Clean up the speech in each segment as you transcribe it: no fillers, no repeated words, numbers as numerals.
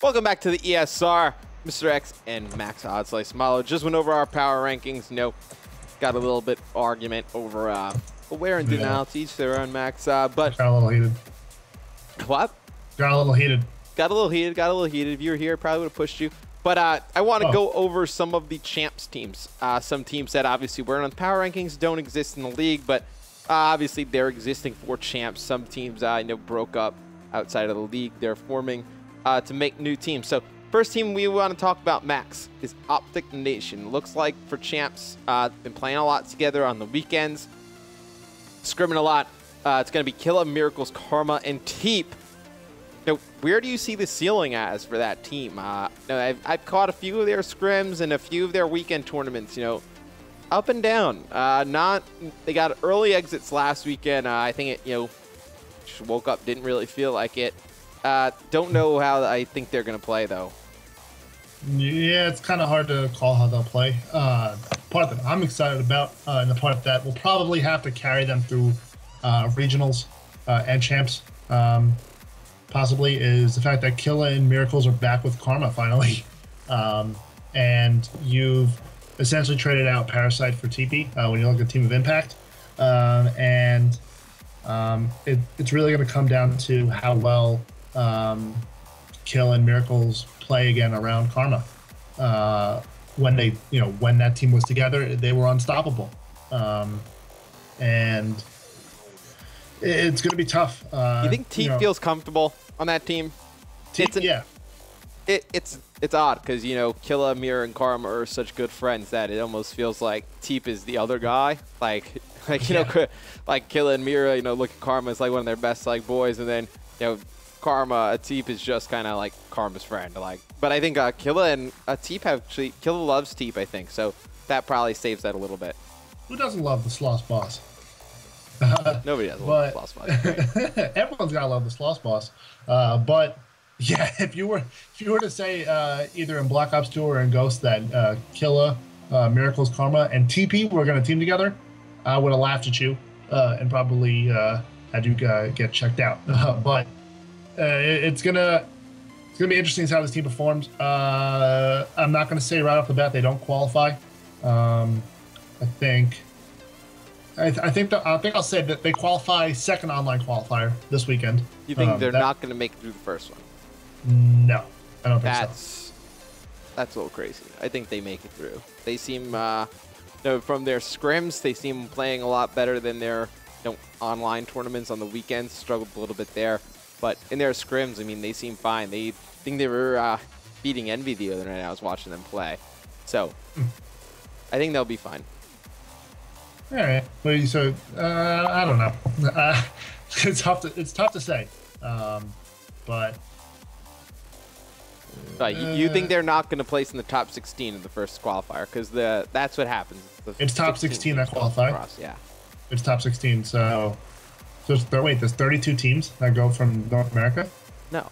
Welcome back to the ESR. Mr. X and Max Oddslice Malo just went over our power rankings. You know, got a little bit argument over where and didn't out each their own, Max. But got a little heated. What? Got a little heated. Got a little heated. If you were here, probably would have pushed you. But I want to go over some of the champs teams. Some teams that obviously weren't on the power rankings, don't exist in the league, but obviously they're existing for champs. Some teams I know broke up outside of the league. They're forming to make new teams. So first team we want to talk about, Max, is Optic Nation. Looks like for champs, been playing a lot together on the weekends, scrimming a lot. It's going to be Killa, Miracles, Karma, and Teep. Now, where do you see the ceiling as for that team? I've caught a few of their scrims and a few of their weekend tournaments, you know, up and down. They got early exits last weekend. I think it, you know, just woke up, didn't really feel like it. Don't know how I think they're going to play, though. Yeah, it's kind of hard to call how they'll play. Part that I'm excited about, and the part that will probably have to carry them through regionals and champs, possibly, is the fact that Killa and Miracles are back with Karma finally. And you've essentially traded out Parasite for TP when you look at Team of Impact. It's really going to come down to how well Killa and Miracles play again around Karma. When they, you know, when that team was together, they were unstoppable. And it's going to be tough. You think Teep feels comfortable on that team? Yeah. It's odd because, you know, Killa, Mir, and Karma are such good friends that it almost feels like Teep is the other guy. Like you know, like Killa and Mira, you know, look at Karma as like one of their best like boys, and then, you know, Karma, Teep is just kind of like Karma's friend. Like, but I think Killa and Teep have actually, Killa loves Teep, I think, so that probably saves that a little bit. Who doesn't love the Sloss Boss? Nobody does love the Sloss Boss. Everyone's gotta love the Sloss Boss. But yeah, if you were to say either in Black Ops 2 or in Ghost that Killa, Miracles, Karma, and TP were gonna team together, I would have laughed at you and probably had you get checked out. But it's gonna be interesting to see how this team performs. I'm not gonna say right off the bat they don't qualify. I think I'll say that they qualify second online qualifier this weekend. You think they're not going to make it through the first one? No, I don't think so. That's a little crazy. I think they make it through. They seem, from their scrims, they seem playing a lot better than their online tournaments on the weekends. Struggled a little bit there. But in their scrims, I mean, they seem fine. They think they were beating Envy the other night. I was watching them play. So I think they'll be fine. All right. So I don't know. It's tough to say. But you think they're not going to place in the top 16 in the first qualifier because that's what happens. It's top 16 that qualify. Across, yeah. It's top 16. So there's 32 teams that go from North America. No,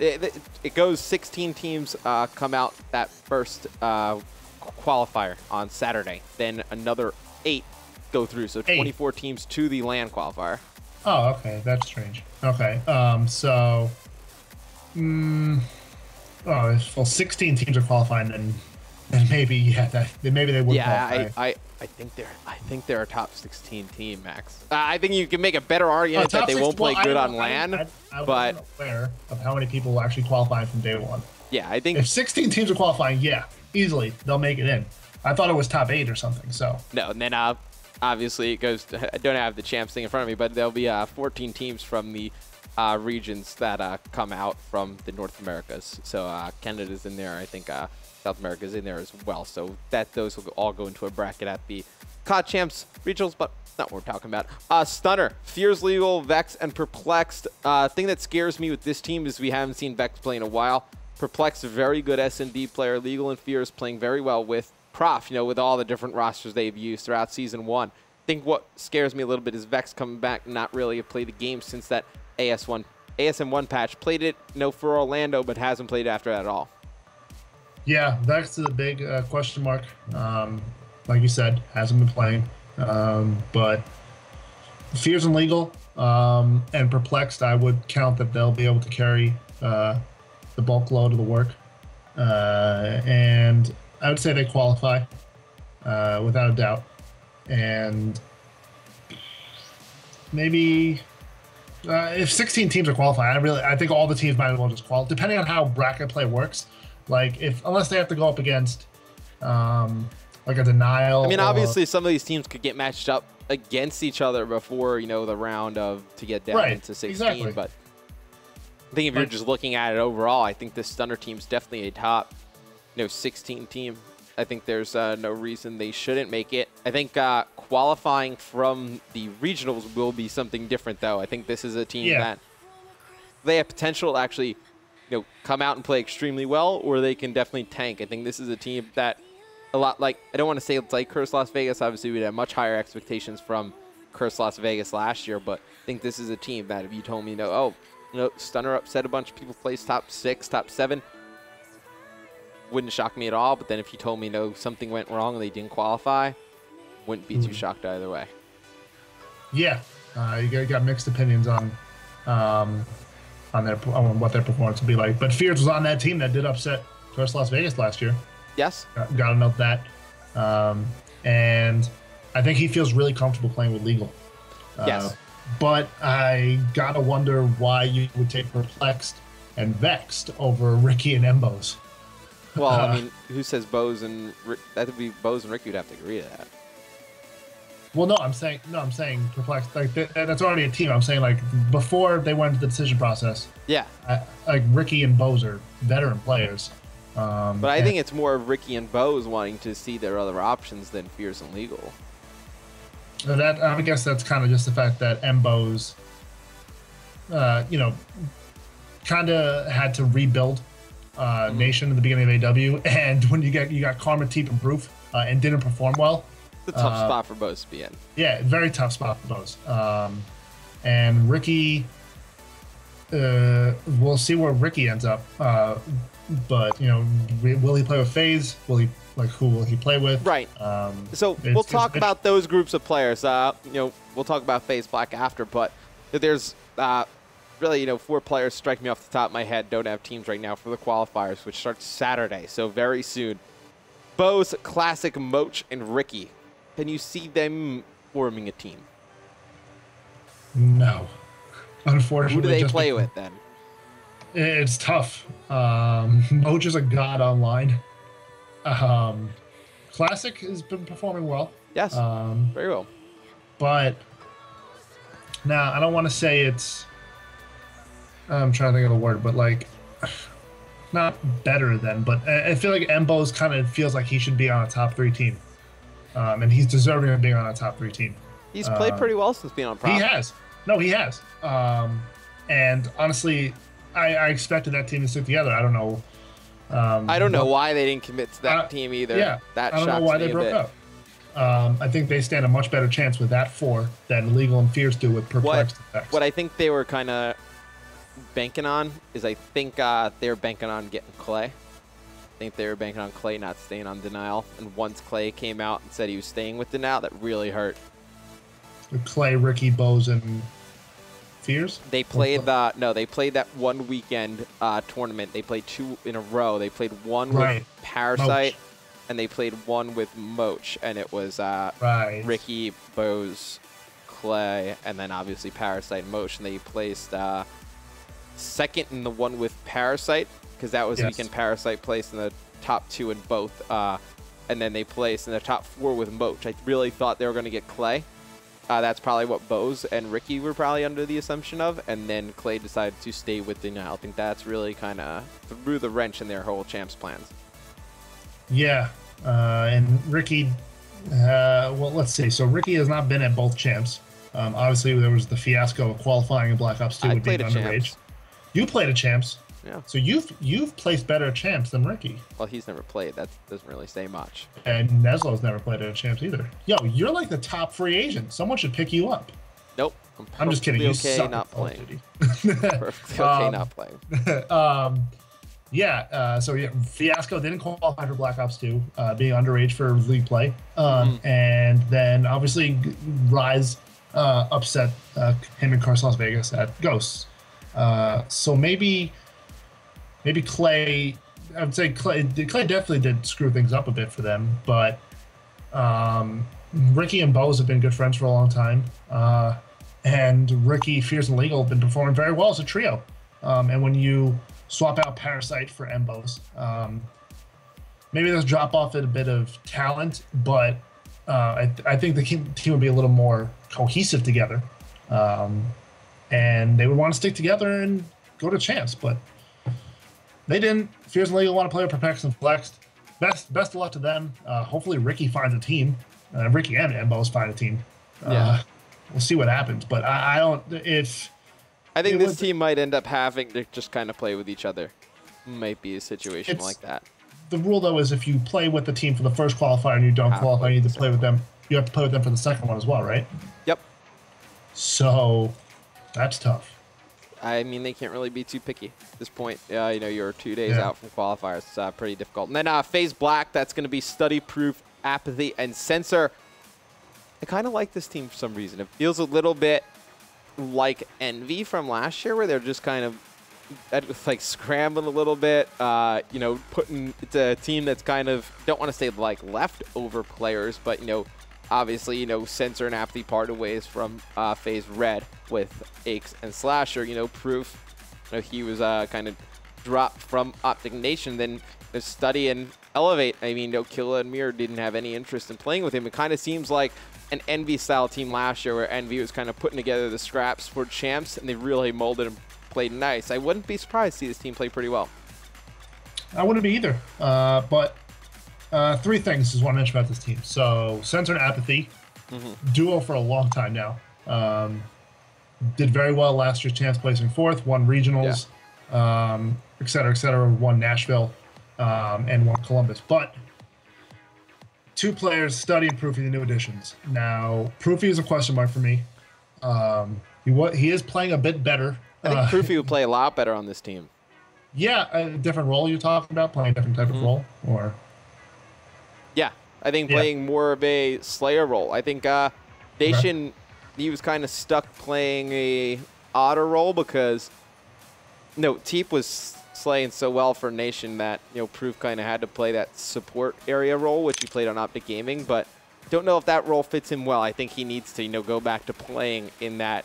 it goes 16 teams come out that first qualifier on Saturday. Then another 8 go through. So 24 teams to the LAN qualifier. Oh, okay. That's strange. Okay. Well, 16 teams are qualifying, then maybe maybe they would qualify. I think they're a top 16 team, Max. I think you can make a better argument that they won't play good on LAN. I wasn't aware of how many people will actually qualify from day one. Yeah, I think if 16 teams are qualifying, yeah, easily they'll make it in. I thought it was top 8 or something. So no, and then obviously it goes. I don't have the champs thing in front of me, but there'll be 14 teams from the regions that come out from the North Americas. So Canada's in there. I think South America's in there as well. So those will all go into a bracket at the COD Champs regionals, but not what we're talking about. Stunner, Fears Legal, Vex, and Perplexed. Thing that scares me with this team is we haven't seen Vex play in a while. Perplexed, very good S&D player. Legal and Fears playing very well with Prof, you know, with all the different rosters they've used throughout Season 1. I think what scares me a little bit is Vex coming back and not really played the game since that ASM1 patch. Played it, for Orlando, but hasn't played after that at all. Yeah, Vex is a big question mark. Like you said, hasn't been playing. But Fears and Legal and Perplexed, I would count that they'll be able to carry the bulk load of the work, and I would say they qualify without a doubt. And maybe if 16 teams are qualifying, I think all the teams might as well just qualify, depending on how bracket play works. Like unless they have to go up against like a denial. I mean, obviously some of these teams could get matched up against each other before, you know, the round of to get down into 16. Exactly. But I think if you're just looking at it overall, I think this Stunner team's definitely a top, 16 team. I think there's no reason they shouldn't make it. I think qualifying from the regionals will be something different, though. I think this is a team that they have potential to actually, come out and play extremely well, or they can definitely tank. I think this is a team that a lot like, I don't want to say it's like Curse Las Vegas. Obviously, we'd have much higher expectations from Curse Las Vegas last year, but I think this is a team that if you told me, Stunner upset a bunch of people, plays top 6, top 7, wouldn't shock me at all. But then if you told me, something went wrong and they didn't qualify, wouldn't be too shocked either way. Yeah, you got mixed opinions on what their performance would be like. But Fears was on that team that did upset Curse Las Vegas last year. Yes. Got to note that. And I think he feels really comfortable playing with Legal. Yes. But I got to wonder why you would take Perplexed and Vexed over Ricky and Embos. Well, I mean, who says Bose and that would be Bose and Ricky would have to agree to that. Well, I'm saying Perplexed. Like that's already a team. I'm saying like before they went into the decision process. Yeah. Like Ricky and Bose are veteran players. But I think it's more Ricky and Bose wanting to see their other options than Fierce and Legal. That I guess that's kind of just the fact that Embos, kind of had to rebuild Nation in the beginning of AW, and when you got Karma, Teep, and Proof, and didn't perform well. It's a tough spot for Bose to be in. Yeah, very tough spot for Bose. And Ricky, we'll see where Ricky ends up. But will he play with FaZe? Who will he play with? Right. So we'll talk about those groups of players. We'll talk about FaZe Black after, but there's really 4 players strike me off the top of my head. Don't have teams right now for the qualifiers, which starts Saturday, so very soon. Bose, Classic, Moach, and Ricky. Can you see them forming a team? No, unfortunately. Who do they play with then? It's tough. Moach is a god online. Classic has been performing well. Yes, very well. But now I don't want to say it's. I'm trying to think of the word, but like, not better than. But I feel like Embos kind of feels like he should be on a top 3 team, and he's deserving of being on a top 3 team. He's played pretty well since being on Prop. He has. No, he has. And honestly, I expected that team to stick together. I don't know. I don't know why they didn't commit to that team either. Yeah, that I don't know why they broke up. I think they stand a much better chance with that 4 than Legal and Fierce do with Perplexed. What I think they were kind of banking on is I think they were banking on getting Clay. I think they were banking on Clay not staying on Denial. And once Clay came out and said he was staying with Denial, that really hurt. Clay, Ricky, Bose, and Fears? They played they played that one weekend tournament. They played 2 in a row. They played one with Parasite, and they played one with Moach, and it was Ricky, Bose, Clay, and then obviously Parasite and Moach, and they placed second in the one with Parasite, because that was the weekend Parasite placed in the top 2 in both, and then they placed in the top 4 with Moach. I really thought they were going to get Clay. That's probably what Bose and Ricky were probably under the assumption of, and then Clay decided to stay with Denial. I think that's really kind of threw the wrench in their whole champs plans. Yeah, and Ricky, well, let's see. So Ricky has not been at both champs. Obviously, there was the fiasco of qualifying in Black Ops 2 with being underage. You played a champs. Yeah. So you've placed better at champs than Ricky. Well, he's never played. That doesn't really say much. And Neslo's never played at a champs either. Yo, you're like the top free agent. Someone should pick you up. Nope. I'm just kidding. You suck not playing. Perfectly okay not playing. So Fiasco didn't qualify for Black Ops 2, being underage for league play. And then obviously Rise upset him and Curse Las Vegas at Ghosts. So maybe maybe Clay. I would say Clay definitely did screw things up a bit for them, but Ricky and Bose have been good friends for a long time. And Ricky, Fierce, and Legal have been performing very well as a trio. And when you swap out Parasite for Mbos, maybe there's a drop off in a bit of talent, but I think the team would be a little more cohesive together. And they would want to stick together and go to chance, but they didn't. Fierce and Legal want to play with Perplex and Flexed. Best of luck to them. Hopefully Ricky finds a team. Ricky and Mbos find a team. We'll see what happens, but I don't. I think this team might end up having to just kind of play with each other. Might be a situation like that. The rule, though, is if you play with the team for the first qualifier and you don't qualify, you need to play with them. You have to play with them for the second one as well, right? Yep. So that's tough. I mean, they can't really be too picky at this point. You know, you're 2 days out from qualifiers. It's pretty difficult. And then FaZe Black, that's going to be Study, Proof, Apathy, and Censor. I kind of like this team for some reason. It feels a little bit like Envy from last year, where they're just kind of like scrambling a little bit. You know, it's a team that's kind of, don't want to say like leftover players, but you know, obviously, you know, Censor and Apathy parted ways from FaZe Red with Aches and Slasher. You know, Proof, you know, he was kind of dropped from Optic Nation. Then there's Study and Elevate. I mean, no, Killa and Mirror didn't have any interest in playing with him. It kind of seems like an Envy-style team last year, where Envy was kind of putting together the scraps for champs, and they really molded and played nice. I wouldn't be surprised to see this team play pretty well. I wouldn't be either. But three things is what I mentioned about this team. So Censor and Apathy, duo for a long time now. Did very well last year's chance, placing fourth, won regionals, et cetera, won Nashville, and won Columbus. But two players, Study and Proofy, the new additions. Now, Proofy is a question mark for me. He is playing a bit better. I think Proofy would play a lot better on this team. Yeah, a different role you're talking about, playing a different type of role, or? Yeah, I think playing more of a Slayer role. I think Nation, he was kind of stuck playing a Otter role because, no, Teep was slaying so well for Nation that, you know, Proof kind of had to play that support area role, which he played on Optic Gaming, but don't know if that role fits him well. I think he needs to, you know, go back to playing in that,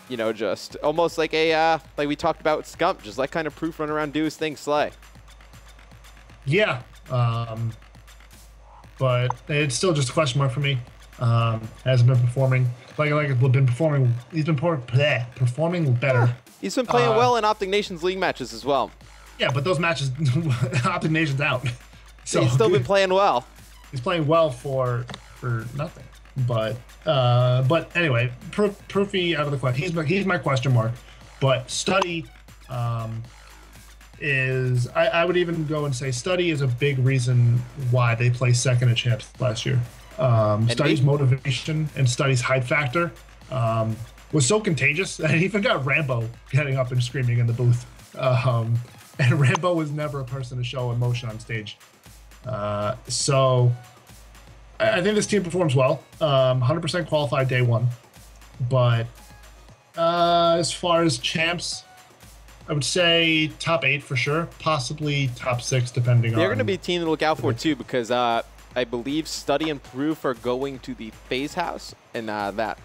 you know, just almost like a, like we talked about with Scump, just like kind of Proof run around, do his thing, slay. Yeah, but it's still just a question mark for me. Hasn't been performing he's been performing better. He's been playing well in Optic Nation's league matches as well. Yeah, but those matches, Optic Nation's out. So he's still been playing well. He's playing well for nothing. But anyway, Proofy out of the question. He's my question mark. But Study is, I would even go and say Study is a big reason why they placed second at champs last year. Study's motivation and Study's hype factor was so contagious that he even got Rambo getting up and screaming in the booth. And Rambo was never a person to show emotion on stage. So I think this team performs well. 100% qualified day one. But as far as champs, I would say top 8 for sure, possibly top 6 depending on. They're going to be a team to look out for too, because I believe Study and Proof are going to the FaZe house, and that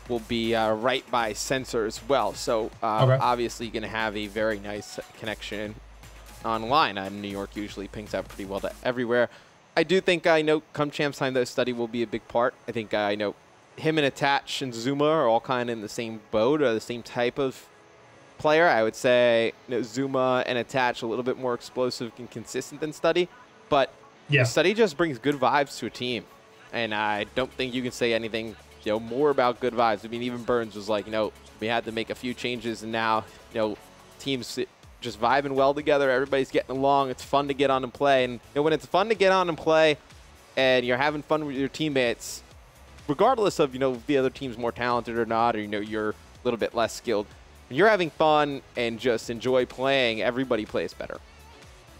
will be right by Censor as well. So obviously going to have a very nice connection online. New York usually pings out pretty well to everywhere. I do think, I know come champs time, though, Study will be a big part. I think, I know him and Attach and Zuma are all kind of in the same boat, or the same type of player. I would say, you know, Zuma and Attach a little bit more explosive and consistent than Study, but Study just brings good vibes to a team, and I don't think you can say anything, you know, more about good vibes. I mean, even Burns was like, you know, we had to make a few changes, and now, you know, teams just vibing well together. Everybody's getting along. It's fun to get on and play, and you know, when it's fun to get on and play, and you're having fun with your teammates, regardless of, you know, the other team's more talented or not, or, you know, you're a little bit less skilled. When you're having fun and just enjoy playing, everybody plays better.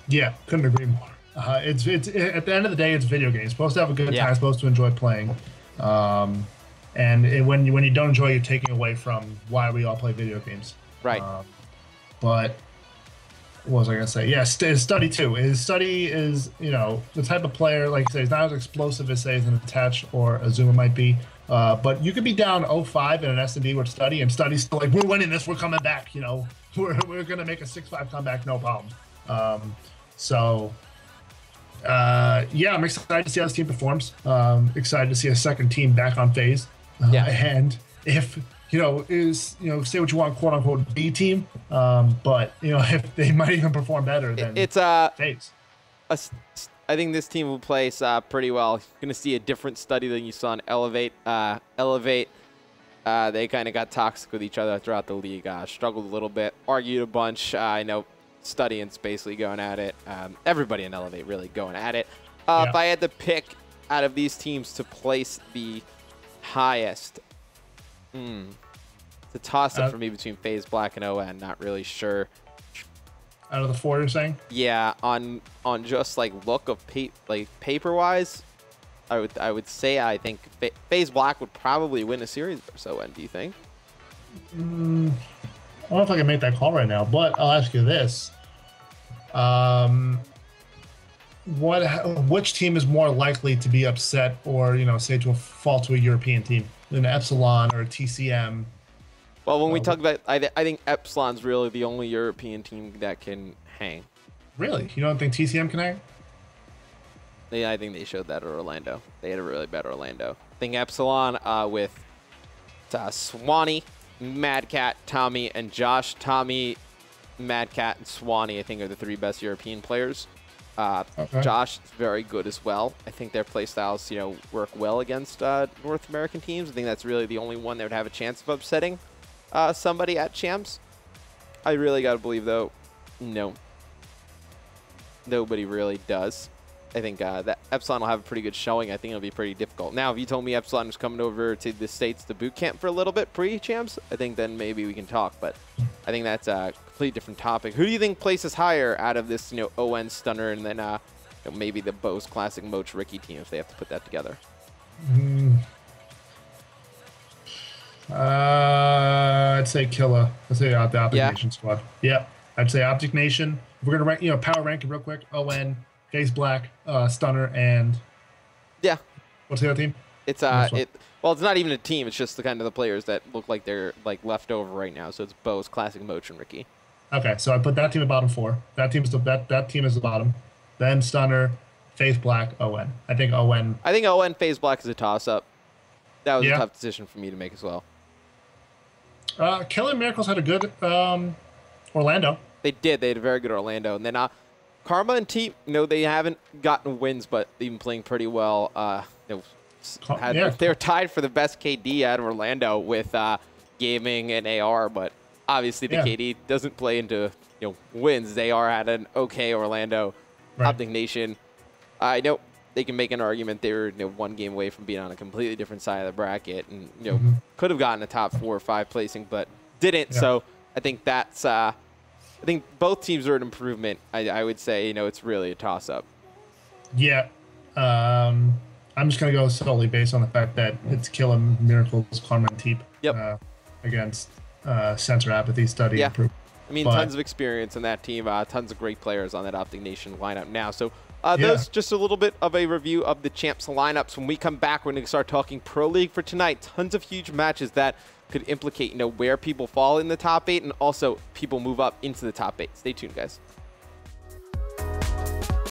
Yeah, couldn't agree more. It's at the end of the day, it's video games. Supposed to have a good time, supposed to enjoy playing. And when you don't enjoy, you're taking away from why we all play video games. Right. But what was I gonna say? Yeah, study too. His study is, the type of player, like I say, he's not as explosive as say as an Attach or a Zuma might be. But you could be down 0-5 in an S&D with study, and study's still like, we're winning this, we're coming back. We're gonna make a 6-5 comeback, no problem. Yeah, I'm excited to see how this team performs. Excited to see a second team back on phase. And if say what you want, quote unquote B team, but if they might even perform better than phase. I think this team will place pretty well. You're going to see a different study than you saw in Elevate. Elevate, they kind of got toxic with each other throughout the league. Struggled a little bit, argued a bunch. I know Study and basically going at it. Everybody in Elevate really going at it. If I had to pick out of these teams to place the highest, it's a toss-up for me between FaZe Black and ON. Not really sure. Out of the 4, you're saying? Yeah, on just like look of paper-wise, I would say I think FaZe Black would probably win a series versus ON. Do you think? I don't know if I can make that call right now, but I'll ask you this: which team is more likely to be upset, or say to fall to a European team, an Epsilon or a TCM? Well, when we talk about, I think Epsilon's really the only European team that can hang. Really? You don't think TCM can hang? Yeah, I think they showed that at Orlando. They had a really bad Orlando. I think Epsilon with Swanee, Mad Cat, Tommy, and Josh. Tommy, Mad Cat, and Swanee, I think, are the 3 best European players. Okay. Josh is very good as well. I think their playstyles, work well against North American teams. I think that's really the only one that would have a chance of upsetting somebody at Champs. I really got to believe, though, no. Nobody really does. I think that Epsilon will have a pretty good showing. I think it'll be pretty difficult. Now, if you told me Epsilon was coming over to the States to boot camp for a little bit pre-Champs, I think then maybe we can talk. But I think that's a completely different topic. Who do you think places higher out of this, ON Stunner and then maybe the Bose Classic Moch Ricky team if they have to put that together? I'd say Killa. I'd say the Optic Nation squad. Yeah, I'd say Optic Nation. If we're gonna rank, power rank it real quick. ON, FaZe Black, Stunner, and what's the other team? It's well, it's not even a team. It's just the kind of the players that look like they're left over right now. So it's Bose, Classic Moch, and Ricky. Okay, so I put that team at bottom 4. That team is the bottom. Then Stunner, FaZe Black, ON. I think ON, FaZe Black is a toss-up. That was a tough decision for me to make as well. Killer Miracles had a good Orlando. They did. They had a very good Orlando. And then Karma and T, they haven't gotten wins, but they've been playing pretty well. They're tied for the best KD out of Orlando with Gaming and AR, but obviously the KD doesn't play into wins. They are at an okay Orlando. Optic Nation, I know they can make an argument they were 1 game away from being on a completely different side of the bracket, and could have gotten a top 4 or 5 placing, but didn't. So I think that's I think both teams are an improvement. I would say it's really a toss-up. Yeah, I'm just gonna go solely based on the fact that it's Killa, Miracles, Karma, and Teep against Sensor Apathy, Study, and Proof. I mean, tons of experience in that team, tons of great players on that Optic Nation lineup now. So those just a little bit of a review of the Champs lineups. When we come back, we're going to start talking Pro League for tonight. Tons of huge matches that could implicate, where people fall in the top 8 and also people move up into the top 8. Stay tuned, guys.